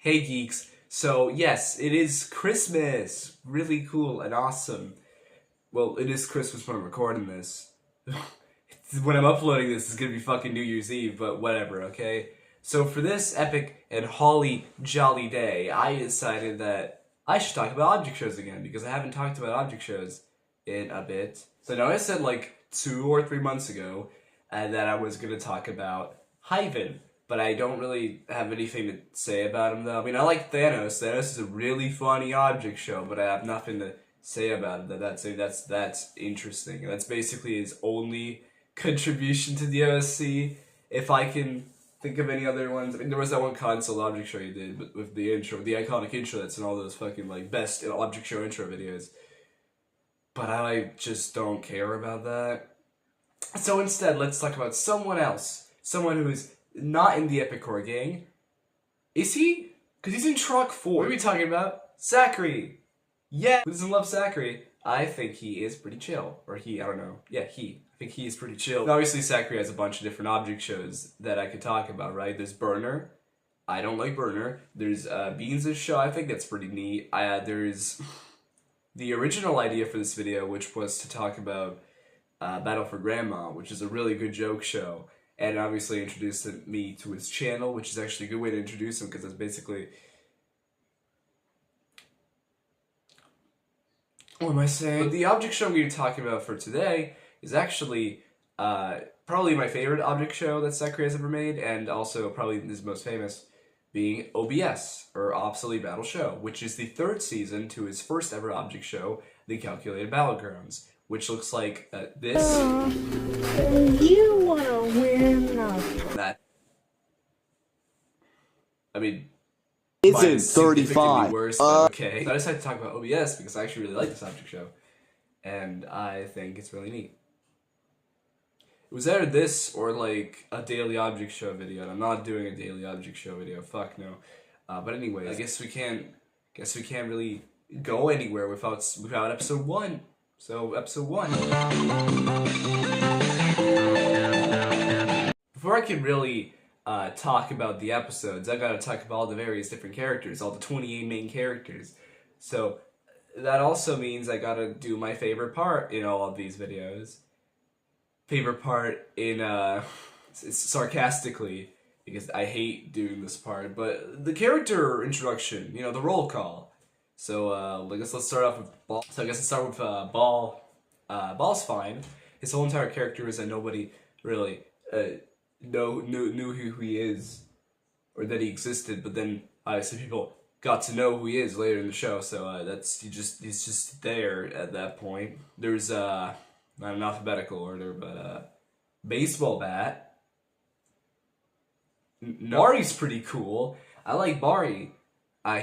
Hey geeks, so yes, it is Christmas! Really cool and awesome. Well, it is Christmas when I'm recording this. When I'm uploading this, it's gonna be fucking New Year's Eve, but whatever, okay? So for this epic and holly jolly day, I decided that I should talk about object shows again, because I haven't talked about object shows in a bit. So now I said like 2 or 3 months ago that I was gonna talk about Hyven. But I don't really have anything to say about him, though. I mean, I like Thanos. Thanos is a really funny object show, but I have nothing to say about him. That's interesting. That's basically his only contribution to the OSC. If I can think of any other ones, I mean, there was that one console object show he did with the intro, the iconic intro that's in all those fucking like best object show intro videos. But I just don't care about that. So instead, let's talk about someone else. Someone who's not in the Epic Core gang. Is he? Because he's in Truck 4. What are we talking about? Sakuri! Yeah! Who doesn't love Sakuri? I think he is pretty chill. Or he, I don't know. Yeah, I think he is pretty chill. And obviously, Sakuri has a bunch of different object shows that I could talk about, right? There's Burner. I don't like Burner. There's Beans' show. I think that's pretty neat. There's the original idea for this video, which was to talk about Battle for Grandma, which is a really good joke show. And obviously introduced me to his channel, which is actually a good way to introduce him, because that's basically... What am I saying? But the object show I'm going to be talking about for today is actually probably my favorite object show that Sakuri has ever made, and also probably his most famous, being OBS, or Obsolete Battle Show, which is the 3rd season to his first ever object show, The Calculated Battlegrounds, which looks like this. You wanna win? That. I mean, isn't 35. Worse, but okay. So I decided to talk about OBS because I actually really like this object show, and I think it's really neat. It was either this or like a daily object show video, and I'm not doing a daily object show video. Fuck no. But anyway, I guess we can't really go anywhere without episode 1. So, episode 1. Before I can really talk about the episodes, I gotta talk about all the various different characters, all the 28 main characters. So, that also means I gotta do my favorite part in all of these videos. Favorite part in, sarcastically, because I hate doing this part, but the character introduction, you know, the roll call. So, I guess let's start off with Ball. So I guess let's start with Ball. Ball's fine. His whole entire character is that nobody really knew who he is, or that he existed. But then obviously people got to know who he is later in the show. So he's just there at that point. There's not in alphabetical order, but baseball bat. Bari's pretty cool. I like Bari.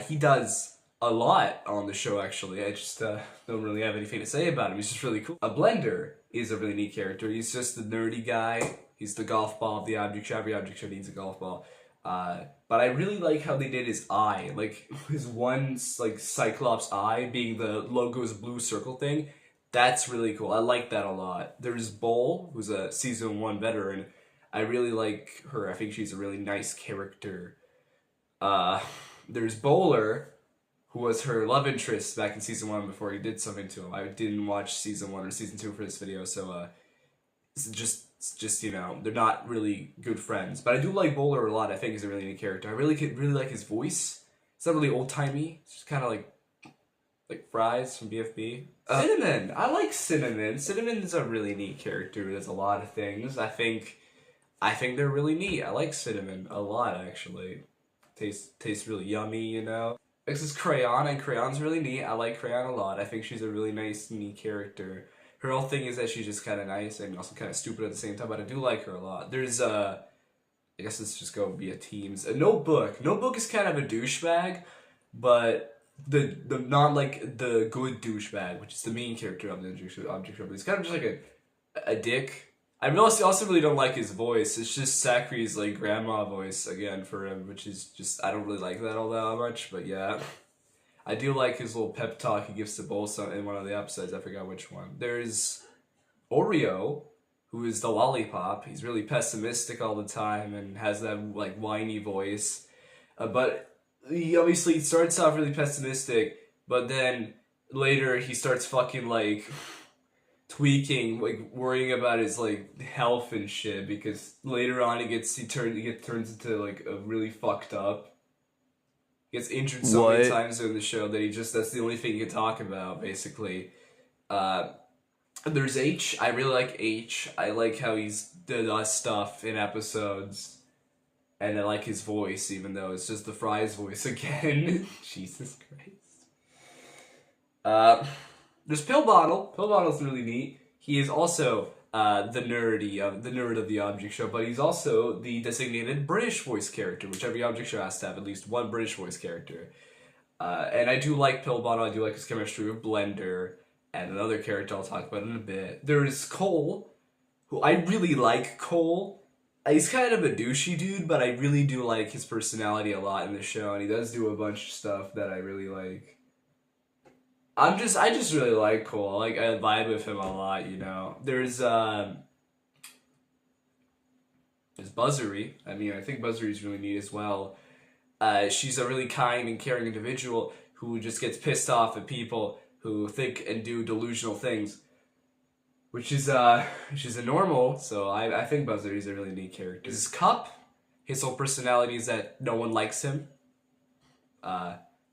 He does a lot on the show, actually. I just don't really have anything to say about him. He's just really cool. A Blender is a really neat character. He's just the nerdy guy. He's the golf ball of the object show. Every object show needs a golf ball. But I really like how they did his eye. Like, his one, like, Cyclops eye being the logo's blue circle thing. That's really cool. I like that a lot. There's Bowl, who's a Season 1 veteran. I really like her. I think she's a really nice character. There's Bowler, who was her love interest back in Season 1 before he did something to him. I didn't watch Season 1 or Season 2 for this video, so it's just, you know, they're not really good friends. But I do like Bowler a lot. I think he's a really neat character. I really like his voice. It's not really old-timey. It's just kind of like Fries from BFB. Cinnamon! I like Cinnamon. Cinnamon is a really neat character who does a lot of things. I think they're really neat. I like Cinnamon a lot, actually. Tastes really yummy, you know? Next is Crayon, and Crayon's really neat. I like Crayon a lot. I think she's a really nice, neat character. Her whole thing is that she's just kind of nice and also kind of stupid at the same time, but I do like her a lot. There's, I guess let's just go via teams. A Notebook. Notebook is kind of a douchebag, but the not like the good douchebag, which is the main character of the object show. He's kind of just like a dick. I also really don't like his voice. It's just Sakuri's like grandma voice again for him, which is just, I don't really like that all that much, but yeah. I do like his little pep talk he gives to Bolsa in one of the episodes. I forgot which one. There's Oreo, who is the lollipop. He's really pessimistic all the time and has that like whiny voice. But he obviously starts off really pessimistic, but then later he starts fucking like tweaking, like worrying about his like health and shit, because later on he turns into like a really fucked up. He gets injured so many times during the show that that's the only thing he can talk about, basically. There's H. I really like H. I like how he's does stuff in episodes. And I like his voice, even though it's just the Fry's voice again. Jesus Christ. There's Pill Bottle. Pill Bottle's really neat. He is also the nerd of the Object Show, but he's also the designated British voice character, which every Object Show has to have at least one British voice character. And I do like Pill Bottle. I do like his chemistry with Blender, and another character I'll talk about in a bit. There's Cole, who I really like. Cole. He's kind of a douchey dude, but I really do like his personality a lot in the show, and he does do a bunch of stuff that I really like. I just really like Cole. Like, I vibe with him a lot, you know. There's Buzzery. I mean, I think Buzzery's really neat as well. She's a really kind and caring individual who just gets pissed off at people who think and do delusional things. Which is a normal, so I think Buzzery's a really neat character. This is Cup. His whole personality is that no one likes him.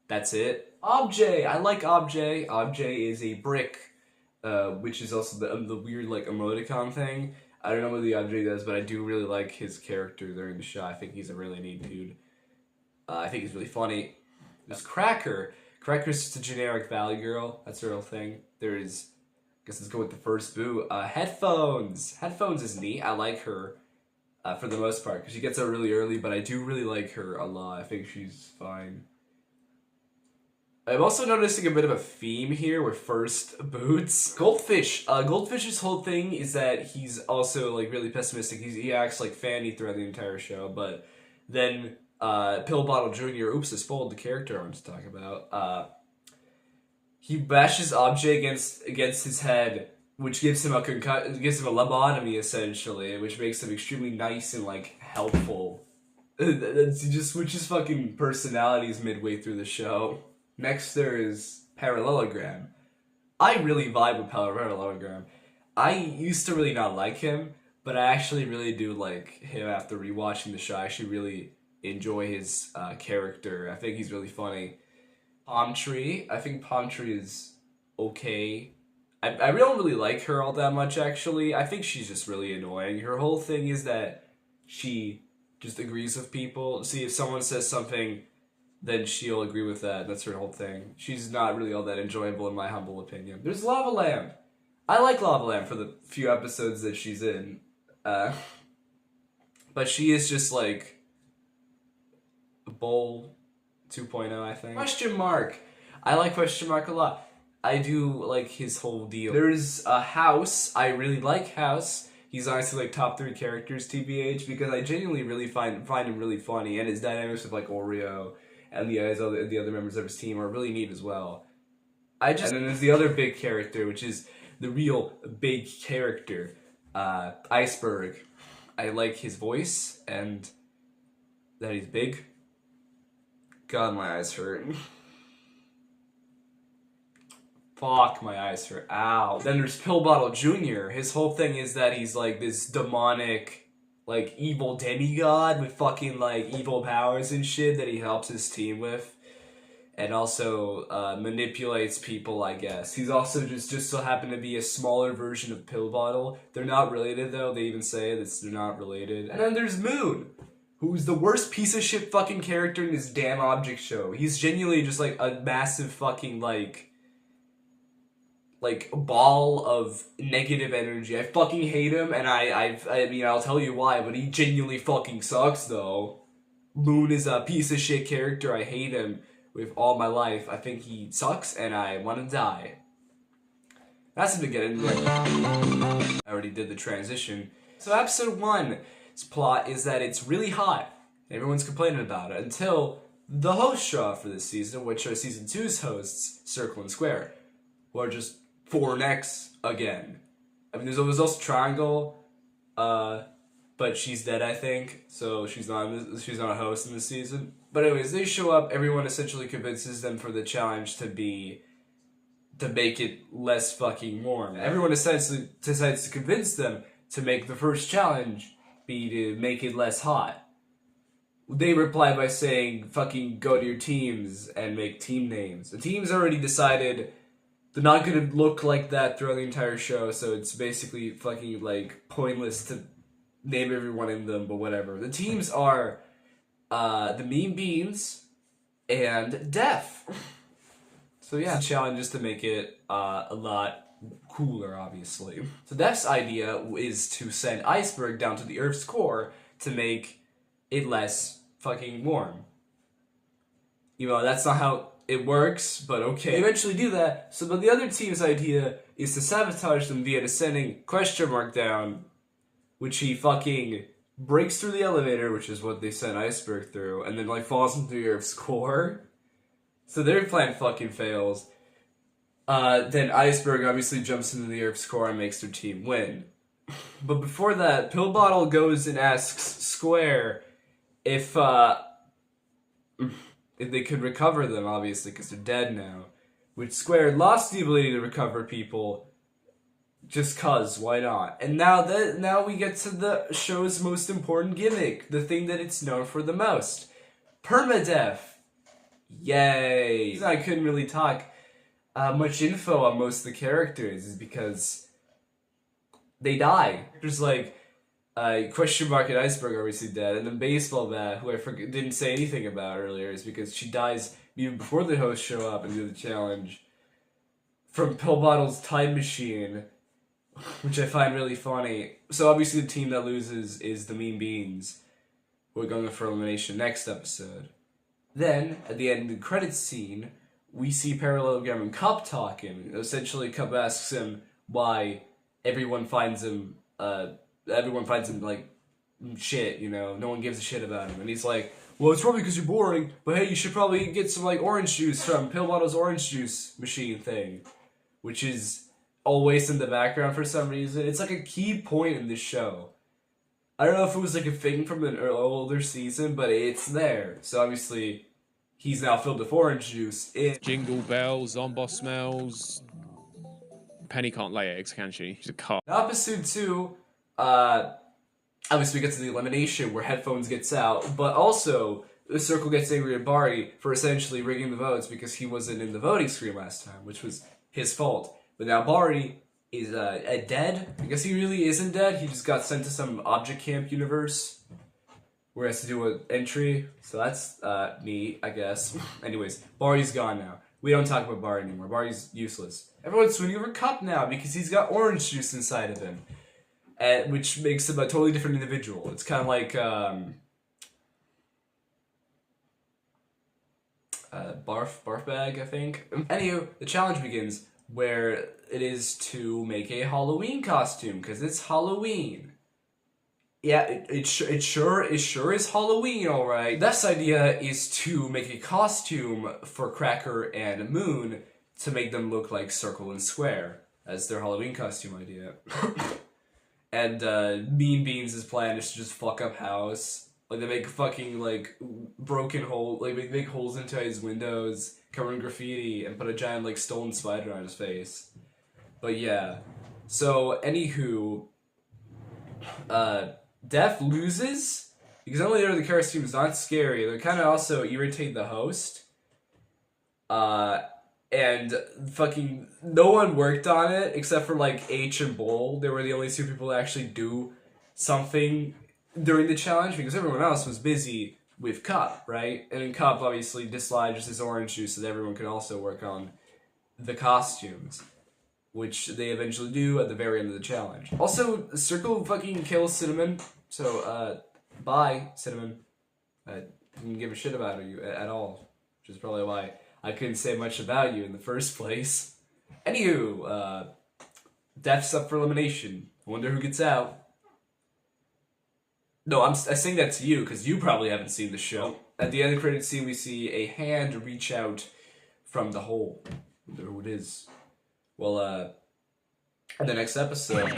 That's it. Objet. I like Objet. Objet is a brick, which is also the weird like emoticon thing. I don't know what the Objet does, but I do really like his character during the show. I think he's a really neat dude. I think he's really funny. There's Cracker. Cracker's just a generic Valley girl. That's her real thing. There's... guess let's go with the first boo. Headphones. Headphones is neat. I like her for the most part because she gets out really early, but I do really like her a lot. I think she's fine. I'm also noticing a bit of a theme here with first boots. Goldfish. Goldfish's whole thing is that he's also like really pessimistic. He acts like Fanny throughout the entire show, but then Pill Bottle Jr. Oops, I spoiled the character I wanted to talk about. He bashes Objet against his head, which gives him a lobotomy essentially, which makes him extremely nice and like helpful. He just switches fucking personalities midway through the show. Next there is Parallelogram. I really vibe with Parallelogram. I used to really not like him, but I actually really do like him after rewatching the show. I actually really enjoy his character. I think he's really funny. Palm Tree. I think Palm Tree is okay. I don't really like her all that much, actually. I think she's just really annoying. Her whole thing is that she just agrees with people. See, if someone says something, then she'll agree with that. That's her whole thing. She's not really all that enjoyable in my humble opinion. There's Lava Lamp. I like Lava Lamp for the few episodes that she's in. But she is just like a Bowl 2.0, I think. Question Mark. I like Question Mark a lot. I do like his whole deal. There's a House. I really like House. He's honestly like top 3 characters, TBH, because I genuinely really find him really funny, and his dynamics with like Oreo and the other members of his team are really neat as well. And then there's the other big character, which is the real big character, Iceberg. I like his voice and that he's big. God, my eyes hurt. Fuck, my eyes hurt. Ow. Then there's Pill Bottle Jr. His whole thing is that he's like this demonic, like evil demigod with fucking like evil powers and shit that he helps his team with. And also manipulates people, I guess. He's also just so happened to be a smaller version of Pill Bottle. They're not related though. They even say that they're not related. And then there's Moon, who's the worst piece of shit fucking character in this damn Object Show. He's genuinely just like a massive fucking like ball of negative energy. I fucking hate him, and I mean, I'll tell you why, but he genuinely fucking sucks though. Moon is a piece of shit character. I hate him with all my life. I think he sucks, and I want to die. That's him to get into. I already did the transition. So episode 1's plot is that it's really hot. Everyone's complaining about it until the hosts show up for this season, which are season 2's hosts, Circle and Square, who are just 4X again. I mean, there's also Triangle, but she's dead, I think, so she's not a host in this season. But anyways, they show up, everyone essentially convinces them for the challenge to make it less fucking warm. Everyone essentially decides to convince them to make the first challenge be to make it less hot. They reply by saying, fucking go to your teams and make team names. The team's already decided they're not gonna look like that throughout the entire show, so it's basically fucking, like, pointless to name everyone in them, but whatever. The teams are, the Mean Beans and Def. So yeah, the challenge is to make it, a lot cooler, obviously. So Def's idea is to send Iceberg down to the Earth's core to make it less fucking warm. You know, that's not how it works, but okay. They eventually do that, so but the other team's idea is to sabotage them via sending Question Mark down, which he fucking breaks through the elevator, which is what they sent Iceberg through, and then like falls into the Earth's core. So their plan fucking fails. Then Iceberg obviously jumps into the Earth's core and makes their team win. But before that, Pill Bottle goes and asks Square if they could recover them, obviously, because they're dead now. Which Square lost the ability to recover people, just cause, why not? And now we get to the show's most important gimmick, the thing that it's known for the most. Permadeath! Yay! I couldn't really talk much info on most of the characters, is because they die. There's like, Question Mark and Iceberg are obviously dead, and then Baseball Bat, who I didn't say anything about earlier, is because she dies even before the hosts show up and do the challenge from Pill Bottle's time machine, which I find really funny. So obviously the team that loses is the Mean Beans, who are going for elimination next episode. Then, at the end of the credits scene, we see Parallelogram and Cup talking. Essentially, Cup asks him why everyone finds him like shit, you know, no one gives a shit about him. And he's like, well, it's probably because you're boring, but hey, you should probably get some like orange juice from Pill Bottle's orange juice machine thing, which is always in the background for some reason. It's like a key point in this show. I don't know if it was like a thing from an older season, but it's there. So obviously, he's now filled with orange juice. Jingle bells, Zomboss smells. Penny can't lay eggs, can she? She's a car. Episode 2, obviously we get to the elimination where Headphones gets out, but also the Circle gets angry at Bari for essentially rigging the votes because he wasn't in the voting screen last time, which was his fault. But now Bari is dead. I guess he really isn't dead. He just got sent to some object camp universe where he has to do an entry. So that's neat, I guess. Anyways, Bari's gone now. We don't talk about Bari anymore. Bari's useless. Everyone's swinging over Cup now because he's got orange juice inside of him, which makes him a totally different individual. It's kind of like barf bag, I think. Anywho, the challenge begins where it is to make a Halloween costume because it's Halloween. Yeah, it sure is Halloween, all right. This idea is to make a costume for Cracker and Moon to make them look like Circle and Square as their Halloween costume idea. And Mean Beans' plan is to just fuck up House. Like, they make fucking, like, broken hole, like, they make holes into his windows, cover in graffiti, and put a giant, like, stolen spider on his face. But yeah. So, anywho, Def loses, because not only are the costumes not scary, they kind of also irritate the host. And fucking no one worked on it except for like H and Bull. They were the only two people that actually do something during the challenge because everyone else was busy with Cup, right? And then Cup obviously dislodges his orange juice so that everyone could also work on the costumes, which they eventually do at the very end of the challenge. Also, Circle fucking kills Cinnamon, so bye, Cinnamon. I didn't give a shit about you at all, which is probably why I couldn't say much about you in the first place. Anywho, Def's up for elimination. I wonder who gets out. No, I saying that to you, because you probably haven't seen the show. At the end of the credits scene, we see a hand reach out from the hole. I wonder who it is. Well, in the next episode,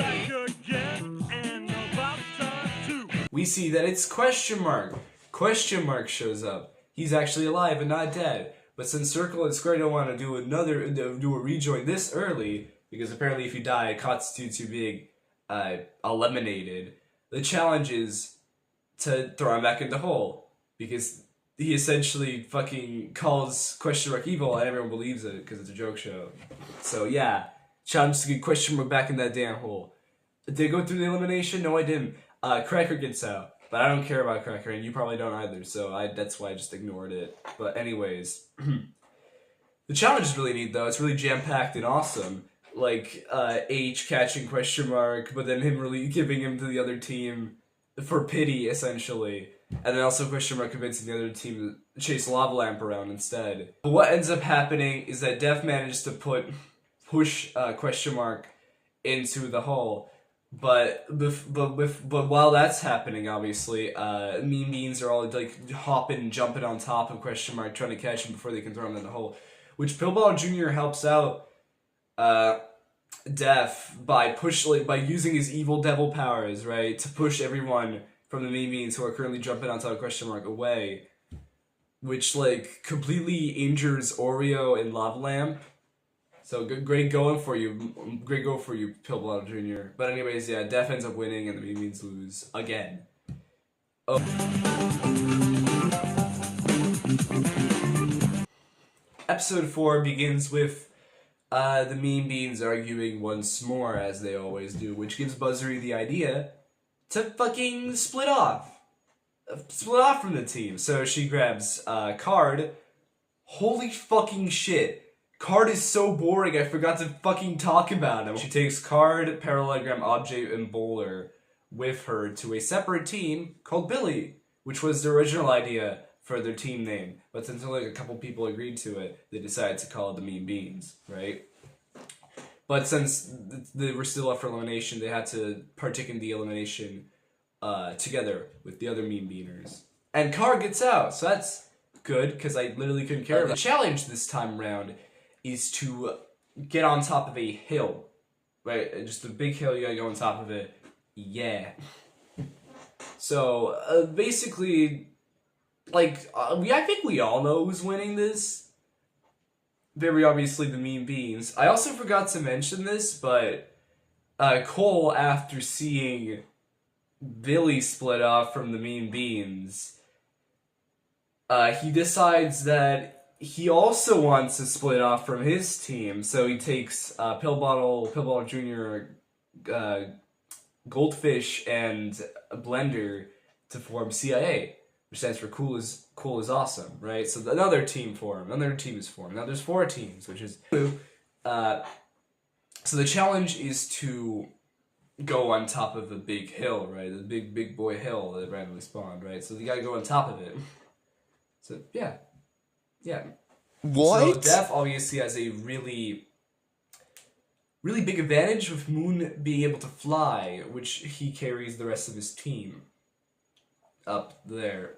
we see that it's Question Mark. Question Mark shows up. he's actually alive and not dead. But since Circle and Square don't want to do a rejoin this early, because apparently if you die, it constitutes you being eliminated, the challenge is to throw him back in the hole. Because he essentially fucking calls Question Mark evil and everyone believes it because it's a joke show. So yeah, challenge to get Question Mark back in that damn hole. Did I go through the elimination? No, I didn't. Cracker gets out. But I don't care about Cracker, and you probably don't either, so that's why I just ignored it. But anyways, the challenge is really neat, though. It's really jam-packed and awesome. Like, H catching Question Mark, but then him really giving him to the other team for pity, essentially. And then also Question Mark convincing the other team to chase Lava Lamp around instead. But what ends up happening is that Def manages to push Question Mark into the hole. But while that's happening, obviously, Mean Beans are all like hopping, jumping on top of Question Mark, trying to catch him before they can throw him in the hole. Which Pillball Jr. helps out Def by using his evil devil powers, right, to push everyone from the Mean Beans who are currently jumping on top of Question Mark away, which like completely injures Oreo and Lava Lamp. So great going for you, Pillball Jr. But anyways, yeah, Def ends up winning and the Mean Beans lose again. Oh. Episode 4 begins with the Mean Beans arguing once more, as they always do, which gives Buzzery the idea to fucking split off from the team. So she grabs Card. Holy fucking shit. Card is so boring, I forgot to fucking talk about him. She takes Card, Parallelogram, Object, and Bowler with her to a separate team called Billy, which was the original idea for their team name. But since only like a couple people agreed to it, they decided to call it the Mean Beans, right? But since they were still up for elimination, they had to partake in the elimination together with the other Mean Beaners. And Card gets out, so that's good, because I literally couldn't care about it. The challenge this time around is to get on top of a hill, right? Just a big hill, you gotta go on top of it. Yeah. So, basically, like, I think we all know who's winning this. Very obviously the Mean Beans. I also forgot to mention this, but Cole, after seeing Billy split off from the Mean Beans, he decides that he also wants to split off from his team, so he takes Pillbottle Jr., Goldfish, and Blender to form CIA, which stands for Cool is Awesome, right? So another team is formed. Now there's 4 teams, which is so the challenge is to go on top of a big hill, right? The big boy hill that randomly spawned, right? So you gotta go on top of it. So yeah. What? So Def obviously has a really big advantage with Moon being able to fly, which he carries the rest of his team up there.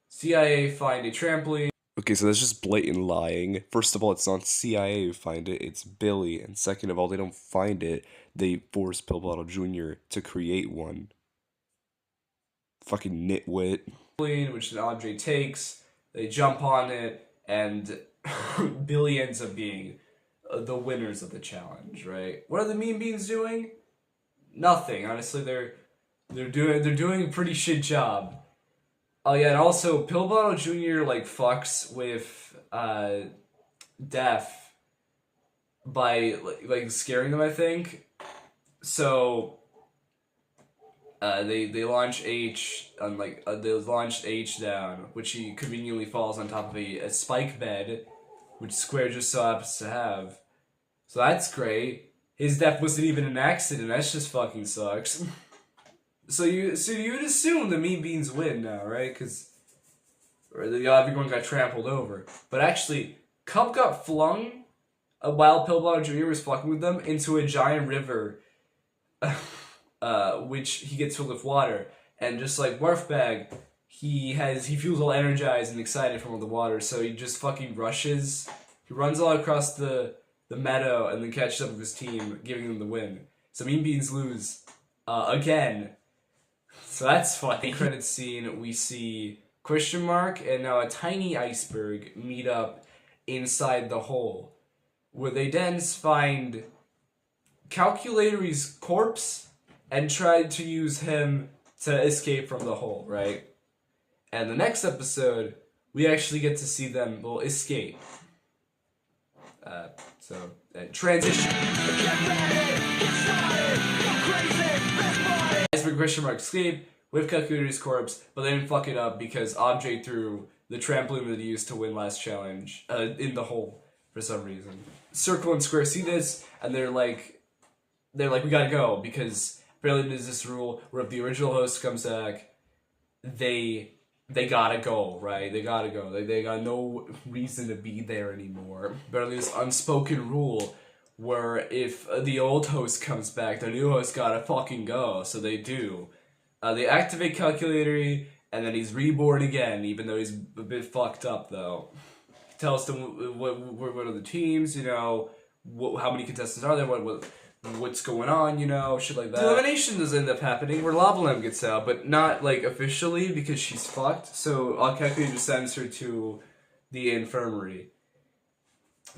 CIA find a trampoline. Okay, so that's just blatant lying. First of all, it's not CIA who find it, it's Billy. And second of all, they don't find it, they force Pillbottle Jr. to create one. Fucking nitwit. Which an Andre takes, they jump on it, and Billy ends up being the winners of the challenge, right? What are the Mean Beans doing? Nothing. Honestly, they're doing a pretty shit job. Oh yeah, and also Pillbottle Jr. like fucks with Def by like scaring them, I think. So they launch H on they launched H down, which he conveniently falls on top of a spike bed, which Square just so happens to have. So that's great. His death wasn't even an accident. That just fucking sucks. So you'd assume the Mean Beans win now, right? Because everyone got trampled over. But actually, Cup got flung while Pillbottle Jr. was fucking with them into a giant river, which he gets filled with water. And just like Barfbag, he feels all energized and excited from all the water, so he just fucking rushes. He runs all across the meadow and then catches up with his team, giving them the win. So Mean Beans lose again. So that's funny. Credit scene, we see and now a tiny iceberg meet up inside the hole, where they then find Calculatory's corpse and tried to use him to escape from the hole, right? And the next episode, we actually get to see them, escape. Transition. Iceberg escape with Calculator's corpse, but they didn't fuck it up because Objay threw the trampoline that he used to win last challenge in the hole for some reason. Circle and Square see this, and they're like, we gotta go, because apparently there's this rule where if the original host comes back, they gotta go, right? They gotta go. They got no reason to be there anymore. Apparently this unspoken rule where if the old host comes back, the new host gotta fucking go, so they do. They activate Calculatory, and then he's reborn again, even though he's a bit fucked up, though. He tells them what are the teams, you know, how many contestants are there, what's going on, you know, shit like that. The elimination does end up happening where Lava Lamb gets out, but not, like, officially, because she's fucked, so Calculator just sends her to the infirmary.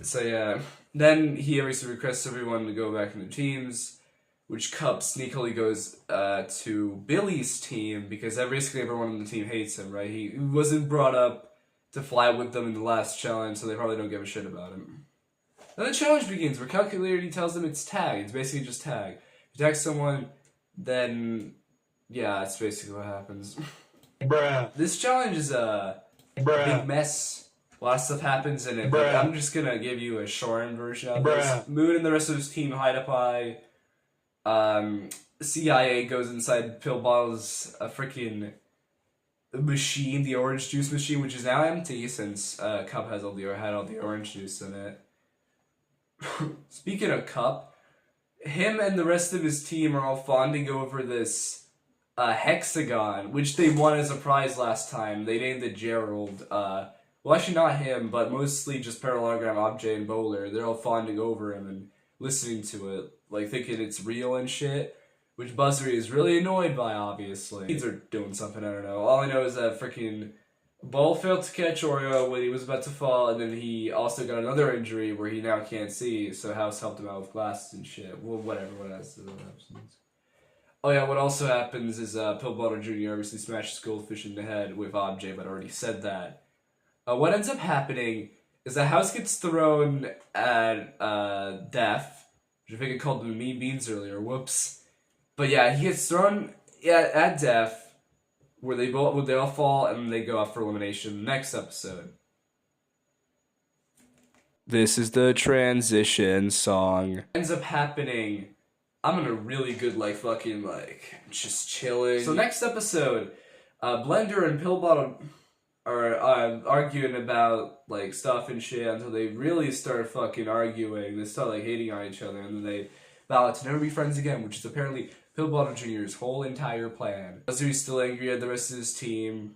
So, yeah. Then he obviously requests everyone to go back into teams, which Cup sneakily goes to Billy's team, because basically everyone on the team hates him, right? He wasn't brought up to fly with them in the last challenge, so they probably don't give a shit about him. Then the challenge begins, where Calculator tells them it's tag. It's basically just tag. If you tag someone, then yeah, that's basically what happens. Bruh. This challenge is a big mess. A lot of stuff happens in it, but I'm just gonna give you a shortened version of this. Moon and the rest of his team hide up high. CIA goes inside Pill Bottle's freaking machine, the orange juice machine, which is now empty since Cup had all the orange juice in it. Speaking of Cup, him and the rest of his team are all fawning over this hexagon, which they won as a prize last time. They named it Gerald. Well, actually not him, but mostly just Parallelogram, Objay, and Bowler. They're all fawning over him and listening to it, like thinking it's real and shit, which Buzzery is really annoyed by, obviously. These are doing something, I don't know. All I know is that freaking Ball failed to catch Oreo when he was about to fall, and then he also got another injury where he now can't see, so House helped him out with glasses and shit. Well, whatever, what else happens? Oh yeah, what also happens is Pill Bottle Jr. obviously smashes Goldfish in the head with Objay, but I already said that. What ends up happening is the House gets thrown at Death, which I think I called them mean beans earlier, whoops. But yeah, he gets thrown at Death, where they all fall and they go off for elimination next episode. This is the transition song. Ends up happening, I'm in a really good, just chilling. So next episode, Blender and Pill Bottle are arguing about, stuff and shit until they really start fucking arguing. They start, hating on each other, and then they vow to never be friends again, which is apparently Pill Bottle Jr.'s whole entire plan. Buzzer's still angry at the rest of his team.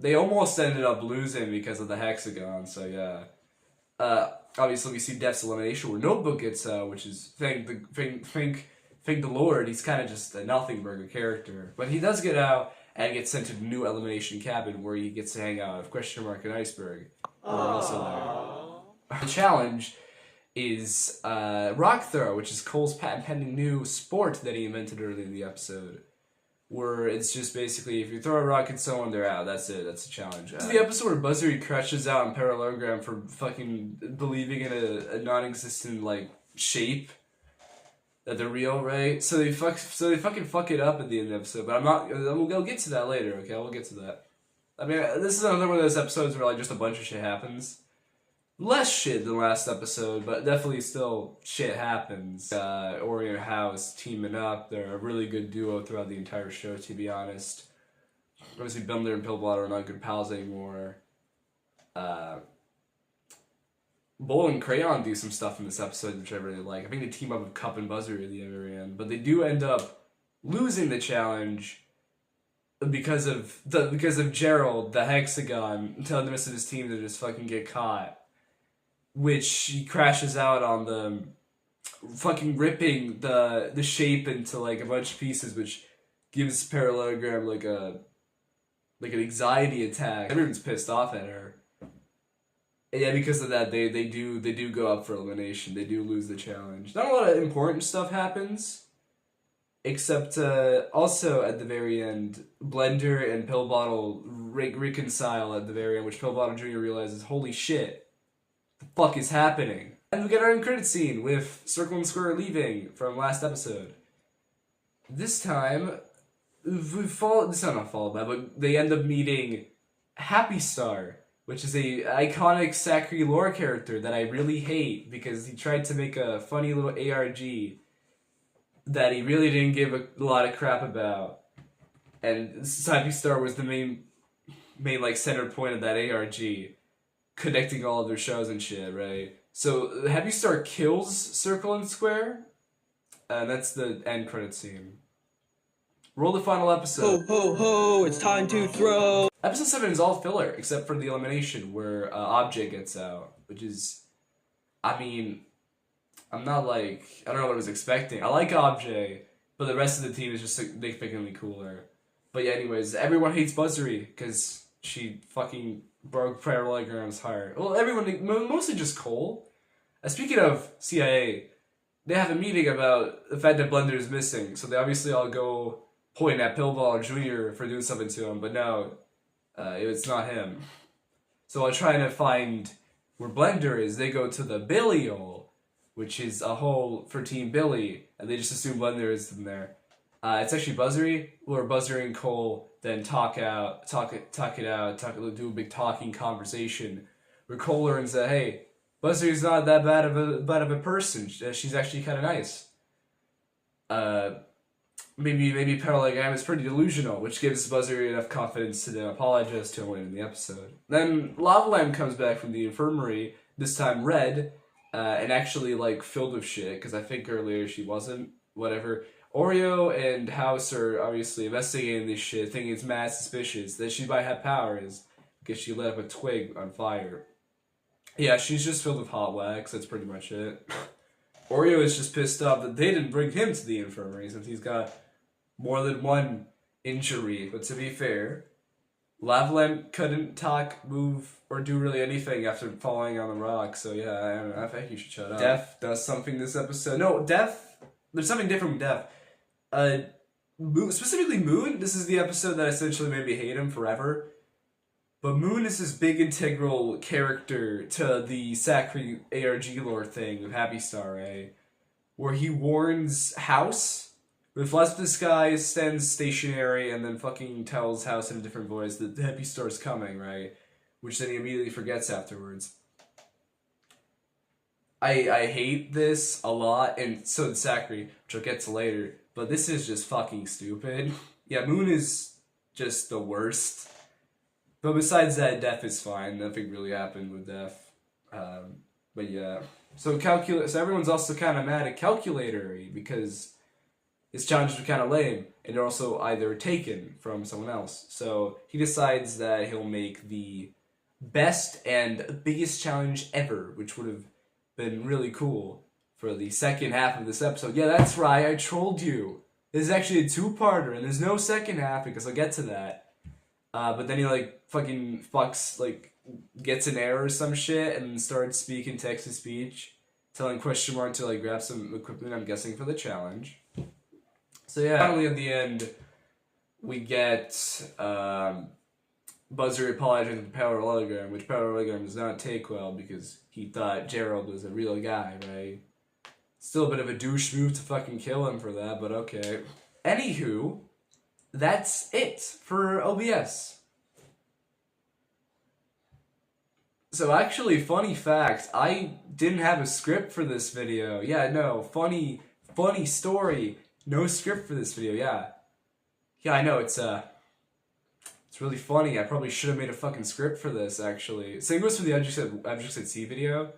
They almost ended up losing because of the hexagon, so yeah. Obviously we see Death's elimination where Notebook gets which is thank the Lord, he's kind of just a nothing burger character. But he does get out and gets sent to the new elimination cabin where he gets to hang out with Question Mark and Iceberg. Who are also there. The challenge is Rock Throw, which is Cole's patent-pending new sport that he invented early in the episode. Where it's just basically, if you throw a rock at someone, they're out. That's it. That's the challenge. This is the episode where Buzzery crashes out in Parallelogram for fucking believing in a non-existent, shape. That they're real, right? So they fucking fuck it up at the end of the episode. But we'll get to that later, okay? We'll get to that. I mean, this is another one of those episodes where, just a bunch of shit happens. Less shit than last episode, but definitely still shit happens. Oreo and House teaming up. They're a really good duo throughout the entire show, to be honest. Obviously, Bumler and Pillbladder are not good pals anymore. Bowl and Crayon do some stuff in this episode, which I really like. I think they team up with Cup and Buzzer at the very end, but they do end up losing the challenge because of Gerald, the hexagon, telling the rest of his team to just fucking get caught. Which he crashes out on them, fucking ripping the shape into a bunch of pieces, which gives Parallelogram like an anxiety attack. Everyone's pissed off at her. And yeah, because of that, they do go up for elimination. They do lose the challenge. Not a lot of important stuff happens, except also at the very end, Blender and Pill Bottle reconcile at the very end, which Pill Bottle Jr. realizes, holy shit, the fuck is happening? And we get our end credit scene with Circle and Square leaving from last episode. This time, this time not followed by, but they end up meeting Happy Star, which is a iconic Sakuri lore character that I really hate because he tried to make a funny little ARG that he really didn't give a lot of crap about. And Happy Star was the main like center point of that ARG, connecting all of their shows and shit, right? So Happy Star kills Circle and Square, and that's the end credit scene. Roll the final episode. Ho ho ho, it's time to throw! Episode 7 is all filler, except for the elimination, where Object gets out, which is, I mean, I'm not like, I don't know what I was expecting. I like Object, but the rest of the team is just significantly cooler. But yeah, anyways, everyone hates Buzzery, because she fucking broke Parallelogram's heart. Well, everyone, mostly just Cole. Speaking of CIA, they have a meeting about the fact that Blender is missing, so they obviously all go point at Pillball Jr. for doing something to him, but no, it's not him. So while trying to find where Blender is, they go to the Billy hole, which is a hole for Team Billy, and they just assume Blender is in there. It's actually Buzzery, where Buzzery and Cole then talk it out, do a big talking conversation, where Cole learns that, hey, Buzzery's not that bad of a person. She's actually kind of nice. Maybe Parallelogram is pretty delusional, which gives Buzzery enough confidence to then apologize to him later in the episode. Then Lava Lamp comes back from the infirmary, this time red, and actually like filled with shit, because I think earlier she wasn't. Whatever. Oreo and House are obviously investigating this shit, thinking it's mad suspicious that she might have powers, because she lit up a twig on fire. Yeah, she's just filled with hot wax, that's pretty much it. Oreo is just pissed off that they didn't bring him to the infirmary, since he's got more than one injury. But to be fair, Lava Lamp couldn't talk, move, or do really anything after falling on the rock, so yeah, I don't know, I think you should shut up. Def does something this episode. No, Def, there's something different with Def. Specifically Moon, this is the episode that essentially made me hate him forever. But Moon is this big integral character to the Sakuri ARG lore thing with Happy Star, right? Where he warns House, with less disguise, stands stationary, and then fucking tells House in a different voice that the Happy Star's coming, right? Which then he immediately forgets afterwards. I hate this a lot, and so did Sakuri, which I'll get to later, but this is just fucking stupid. Yeah, Moon is just the worst. But besides that, Def is fine. Nothing really happened with Def. But yeah. So everyone's also kind of mad at Calculatory because his challenges are kind of lame, and they're also either taken from someone else. So he decides that he'll make the best and biggest challenge ever, which would have been really cool for the second half of this episode. Yeah, that's right, I trolled you. This is actually a two-parter, and there's no second half because I'll get to that. But then he like fucking gets an error or some shit and starts speaking text-to-speech, telling question mark to like grab some equipment, I'm guessing, for the challenge. So yeah, finally at the end, we get Buzzer apologizing to Parallelogram, which Parallelogram does not take well because he thought Gerald was a real guy, right? Still a bit of a douche move to fucking kill him for that, but okay. Anywho, that's it for OBS. So actually, funny fact, I didn't have a script for this video. Yeah, no, funny story. No script for this video, yeah. Yeah, I know, it's really funny. I probably should have made a fucking script for this, actually. Same goes for the Objects at Sea video.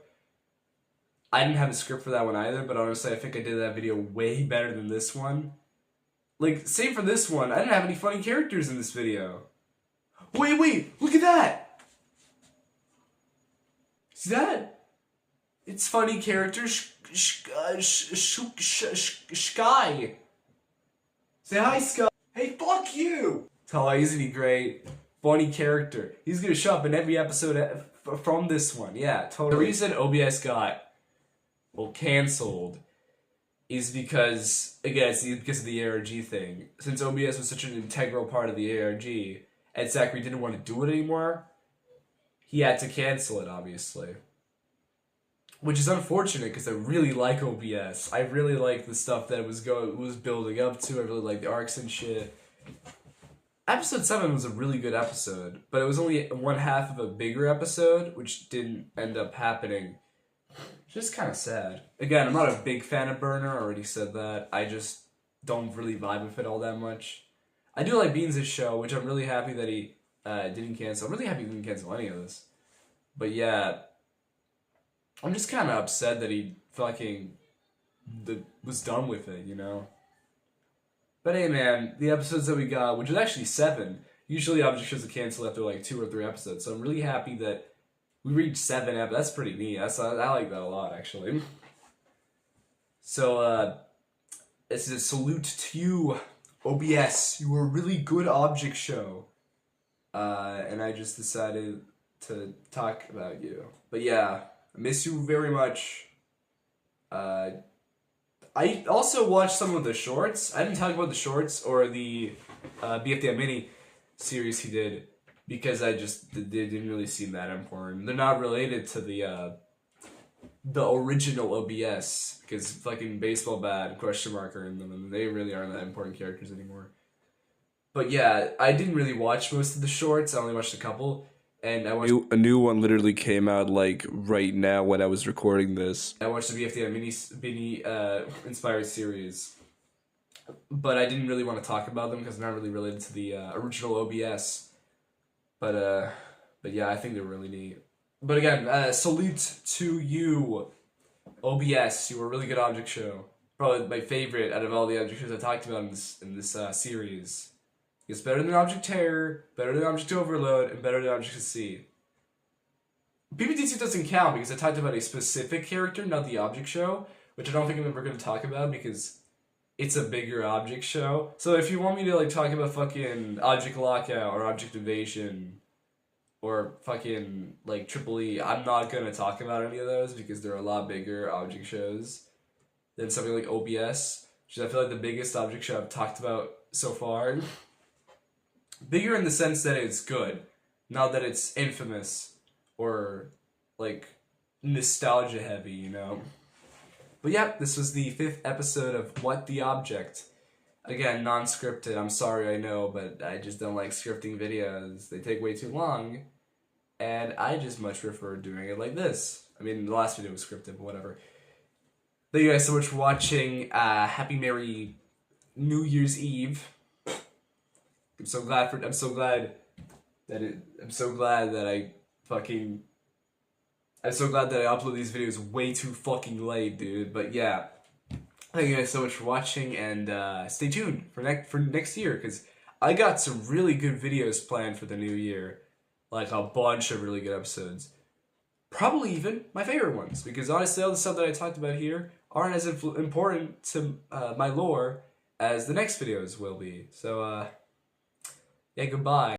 I didn't have a script for that one either, but honestly, I think I did that video way better than this one. Like, same for this one, I didn't have any funny characters in this video. Wait, look at that! See that? It's funny characters, Sky. Say hi, Sky. Hey, fuck you! Tell isn't he great? funny character. He's gonna show up in every episode from this one. Yeah, totally. The reason OBS got canceled is because, again, it's because of the ARG thing. Since OBS was such an integral part of the ARG, and Sakuri didn't want to do it anymore, he had to cancel it, obviously. Which is unfortunate because I really like OBS. I really like the stuff that it was building up to. I really like the arcs and shit. Episode 7 was a really good episode, but it was only one half of a bigger episode, which didn't end up happening. Just kind of sad. Again, I'm not a big fan of Burner, I already said that. I just don't really vibe with it all that much. I do like Beans' show, which I'm really happy that he didn't cancel. I'm really happy he didn't cancel any of this. But yeah, I'm just kind of upset that he fucking was done with it, you know? But hey man, the episodes that we got, which was actually 7, usually object shows are canceled after like 2 or 3 episodes, so I'm really happy that we reached 7 episodes. That's pretty neat. I like that a lot, actually. So, this is a salute to you, OBS. You were a really good object show. And I just decided to talk about you. But yeah, I miss you very much. I also watched some of the shorts. I didn't talk about the shorts or the BFDM mini series he did because they didn't really seem that important. They're not related to the original OBS because fucking Baseball Bat, question mark are in them, and they really aren't that important characters anymore. But yeah, I didn't really watch most of the shorts. I only watched a couple. And I watched A new one literally came out like right now when I was recording this. the BFDM mini inspired series, but I didn't really want to talk about them because they're not really related to the original OBS. But yeah, I think they're really neat. But again, salute to you, OBS. You were a really good object show. Probably my favorite out of all the object shows I talked about in this series. It's better than Object Terror, better than Object Overload, and better than Object C. PPTC doesn't count because I talked about a specific character, not the object show, which I don't think I'm ever going to talk about because it's a bigger object show. So if you want me to like talk about fucking Object Lockout or Object Invasion or fucking like Triple E, I'm not going to talk about any of those because they're a lot bigger object shows than something like OBS, which is I feel like the biggest object show I've talked about so far. Bigger in the sense that it's good, not that it's infamous or like nostalgia heavy, you know. But yeah, this was the 5th episode of What the Object. Again, non-scripted. I'm sorry, I know, but I just don't like scripting videos. They take way too long, and I just much prefer doing it like this. I mean, the last video was scripted, but whatever. Thank you guys so much for watching. Happy Merry New Year's Eve. I'm so glad that I upload these videos way too fucking late, dude. But yeah, thank you guys so much for watching, and stay tuned for next year because I got some really good videos planned for the new year, like a bunch of really good episodes. Probably even my favorite ones because honestly, all the stuff that I talked about here aren't as important to my lore as the next videos will be. So yeah, goodbye.